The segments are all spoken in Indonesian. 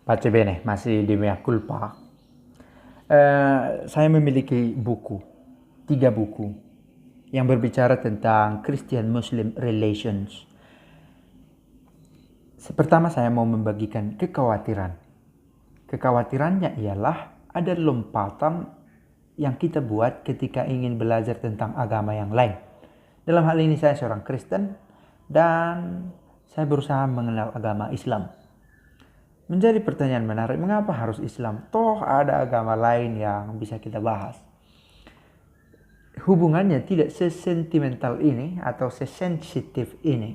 Pace bene, masih di mea culpa. Saya memiliki buku, 3 buku yang berbicara tentang Christian-Muslim relations. Pertama saya mau membagikan kekhawatiran. Kekhawatirannya ialah ada lompatan yang kita buat ketika ingin belajar tentang agama yang lain. Dalam hal ini saya seorang Kristen dan saya berusaha mengenal agama Islam. Menjadi pertanyaan menarik, mengapa harus Islam? Toh ada agama lain yang bisa kita bahas. Hubungannya tidak sesentimental ini atau sesensitif ini.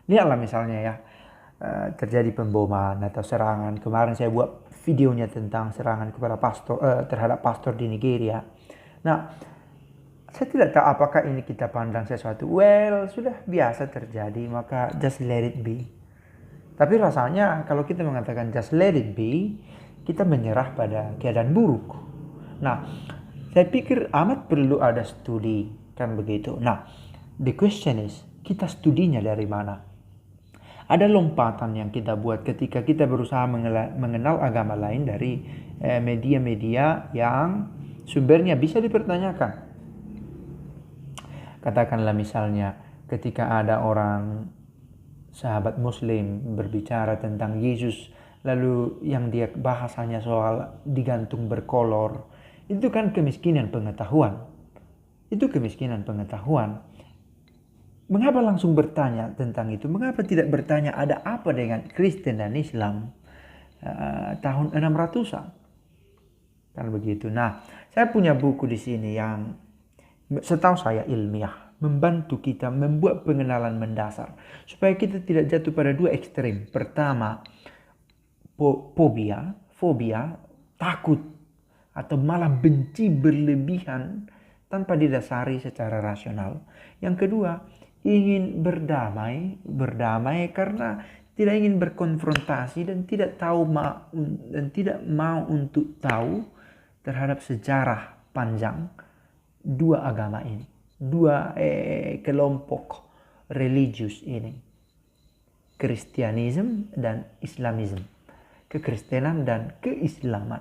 Lihatlah misalnya ya, terjadi pemboman atau serangan. Kemarin saya buat videonya tentang serangan kepada terhadap pastor di Nigeria. Nah, saya tidak tahu apakah ini kita pandang sesuatu, sudah biasa terjadi, maka just let it be. Tapi rasanya kalau kita mengatakan just let it be, kita menyerah pada keadaan buruk. Nah, saya pikir amat perlu ada studi, kan begitu. Nah, the question is, kita studinya dari mana? Ada lompatan yang kita buat ketika kita berusaha mengenal agama lain dari media-media yang sumbernya bisa dipertanyakan. Katakanlah misalnya ketika ada orang sahabat muslim berbicara tentang Yesus, lalu yang dia bahas hanya soal digantung berkolor, itu kan kemiskinan pengetahuan. Mengapa langsung bertanya tentang itu? Mengapa tidak bertanya ada apa dengan Kristen dan Islam tahun 600-an? Kan begitu. Nah, saya punya buku di sini yang setahu saya ilmiah, membantu kita membuat pengenalan mendasar supaya kita tidak jatuh pada 2 ekstrem. Pertama, fobia, takut atau malah benci berlebihan tanpa didasari secara rasional. Yang kedua, ingin berdamai karena tidak ingin berkonfrontasi dan tidak mau untuk tahu terhadap sejarah panjang 2 agama ini, 2 kelompok religius ini, Kristianisme dan Islamisme, kekristenan dan keislaman.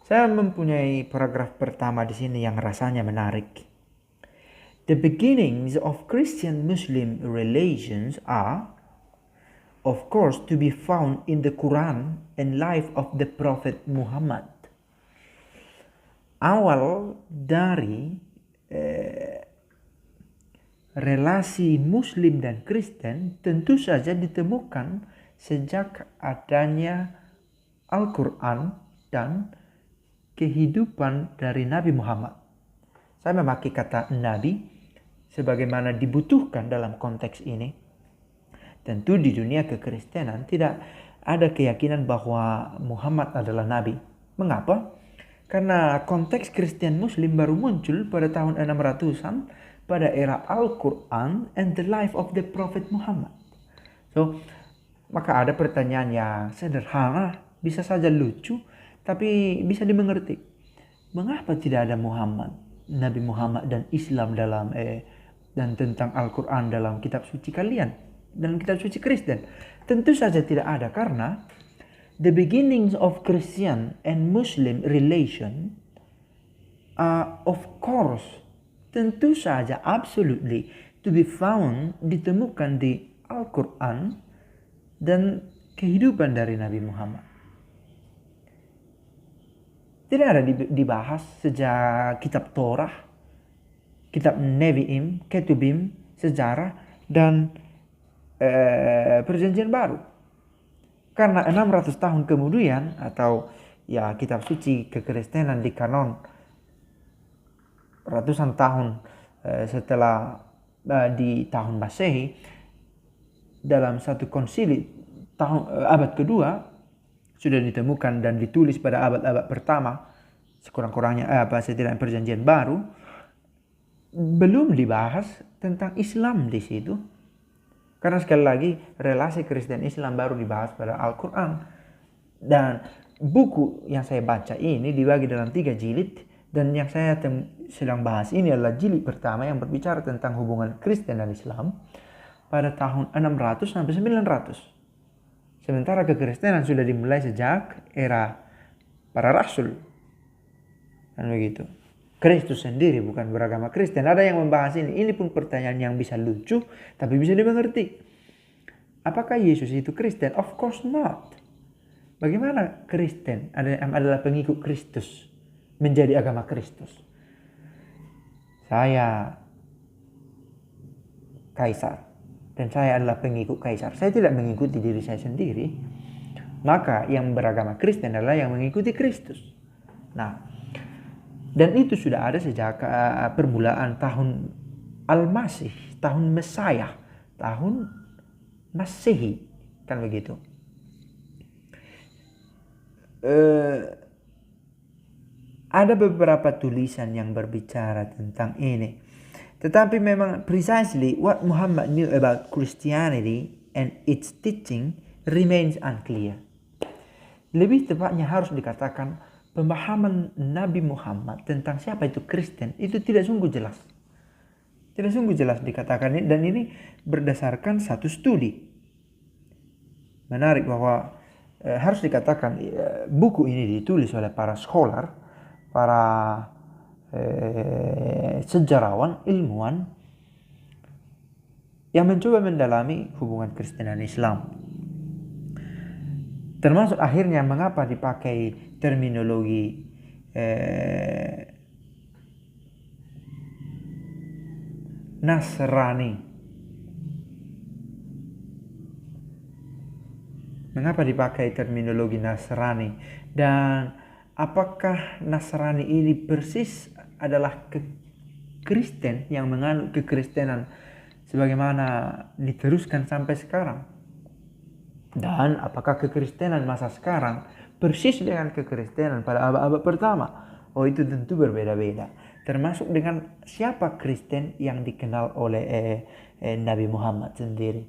Saya mempunyai paragraf pertama di sini yang rasanya menarik. The beginnings of Christian-Muslim relations are, of course, to be found in the Quran and life of the Prophet Muhammad. Awal dari relasi Muslim dan Kristen tentu saja ditemukan sejak adanya Al-Quran dan kehidupan dari Nabi Muhammad. Saya memakai kata Nabi sebagaimana dibutuhkan dalam konteks ini. Tentu di dunia kekristenan tidak ada keyakinan bahwa Muhammad adalah Nabi. Mengapa? Karena konteks Kristen Muslim baru muncul pada tahun 600-an pada era Al-Quran and the life of the Prophet Muhammad. So, maka ada pertanyaan yang sederhana, bisa saja lucu, tapi bisa dimengerti. Mengapa tidak ada Nabi Muhammad dan Islam dan tentang Al-Quran dalam kitab suci kalian, dalam kitab suci Kristen? Tentu saja tidak ada, karena the beginnings of Christian and Muslim relation are, of course, tentu saja, absolutely, to be found, ditemukan di Al-Quran dan kehidupan dari Nabi Muhammad. Tidak ada dibahas sejak kitab Torah, kitab Nevi'im, Ketubim, sejarah, dan perjanjian baru. Karena 600 tahun kemudian, atau ya kitab suci kekristenan di kanon ratusan tahun setelah di tahun Masehi, dalam satu konsili abad kedua sudah ditemukan dan ditulis pada abad-abad pertama, sekurang-kurangnya setidaknya perjanjian baru, belum dibahas tentang Islam di situ. Karena sekali lagi relasi Kristen Islam baru dibahas pada Al-Quran. Dan buku yang saya baca ini dibagi dalam 3 jilid, dan yang saya sedang bahas ini adalah jilid pertama yang berbicara tentang hubungan Kristen dan Islam pada tahun 600 sampai 900. Sementara kekristenan sudah dimulai sejak era para rasul. Kan begitu. Kristus sendiri bukan beragama Kristen. Ada yang membahas ini. Ini pun pertanyaan yang bisa lucu, tapi bisa dimengerti. Apakah Yesus itu Kristen? Of course not. Bagaimana Kristen adalah pengikut Kristus menjadi agama Kristus? Saya kaisar dan saya adalah pengikut kaisar. Saya tidak mengikuti diri saya sendiri. Maka yang beragama Kristen adalah yang mengikuti Kristus. Nah, dan itu sudah ada sejak permulaan tahun Al-Masih, tahun Mesiah, tahun Masehi, kan begitu. Ada beberapa tulisan yang berbicara tentang ini. Tetapi memang precisely what Muhammad knew about Christianity and its teaching remains unclear. Lebih tepatnya harus dikatakan pemahaman Nabi Muhammad tentang siapa itu Kristen itu tidak sungguh jelas. Tidak sungguh jelas dikatakan ini, dan ini berdasarkan satu studi. Menarik bahwa harus dikatakan buku ini ditulis oleh para scholar, para sejarawan, ilmuwan yang mencoba mendalami hubungan Kristen dan Islam. Termasuk akhirnya mengapa dipakai terminologi Nasrani. Mengapa dipakai terminologi Nasrani? Dan apakah Nasrani ini persis adalah Kristen yang menganut kekristenan sebagaimana diteruskan sampai sekarang? Dan apakah kekristenan masa sekarang persis dengan kekristenan pada abad-abad pertama? Oh, itu tentu berbeda-beda. Termasuk dengan siapa Kristen yang dikenal oleh Nabi Muhammad sendiri.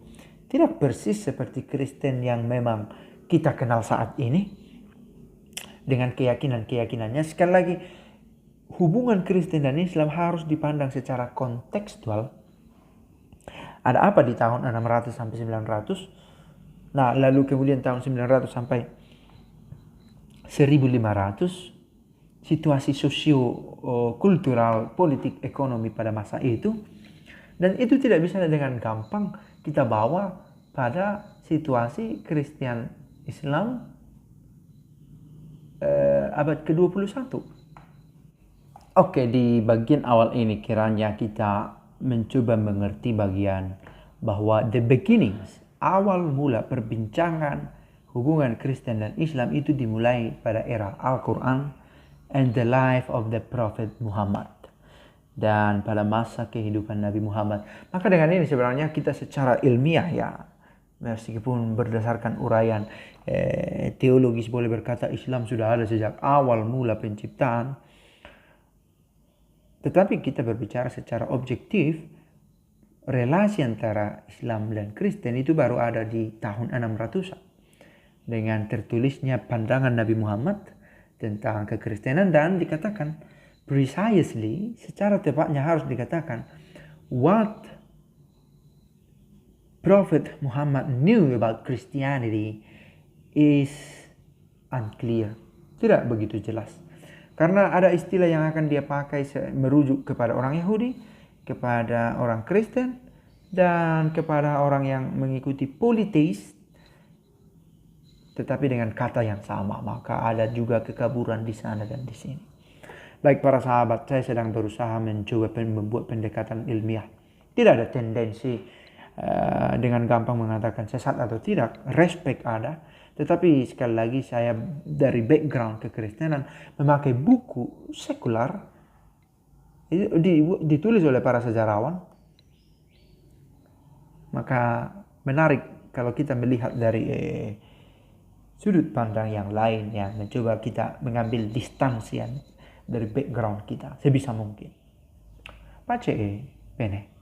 Tidak persis seperti Kristen yang memang kita kenal saat ini dengan keyakinan-keyakinannya. Sekali lagi, hubungan Kristen dan Islam harus dipandang secara kontekstual. Ada apa di tahun 600 sampai 900? Nah, lalu kemudian tahun 900 sampai 1500, situasi sosio-kultural, politik, ekonomi pada masa itu. Dan itu tidak bisa dengan gampang kita bawa pada situasi Kristen Islam abad ke-21. Oke, di bagian awal ini kiranya kita mencoba mengerti bagian bahwa the beginnings, awal mula perbincangan hubungan Kristen dan Islam itu dimulai pada era Al-Quran and the life of the Prophet Muhammad, dan pada masa kehidupan Nabi Muhammad. Maka dengan ini sebenarnya kita secara ilmiah ya, meskipun berdasarkan uraian teologis boleh berkata Islam sudah ada sejak awal mula penciptaan. Tetapi kita berbicara secara objektif, relasi antara Islam dan Kristen itu baru ada di tahun 600-an. Dengan tertulisnya pandangan Nabi Muhammad tentang kekristenan, dan dikatakan precisely, secara tepatnya harus dikatakan, what Prophet Muhammad knew about Christianity is unclear. Tidak begitu jelas. Karena ada istilah yang akan dia pakai merujuk kepada orang Yahudi, kepada orang Kristen, dan kepada orang yang mengikuti politeis, tetapi dengan kata yang sama. Maka ada juga kekaburan di sana dan di sini. Baik para sahabat, saya sedang berusaha mencoba membuat pendekatan ilmiah. Tidak ada tendensi dengan gampang mengatakan sesat atau tidak. Respect ada. Tetapi sekali lagi saya dari background kekristenan memakai buku sekular ditulis oleh para sejarawan. Maka menarik kalau kita melihat dari sudut pandang yang lain, yang mencoba kita mengambil distansian dari background kita sebisa mungkin. Pace bene.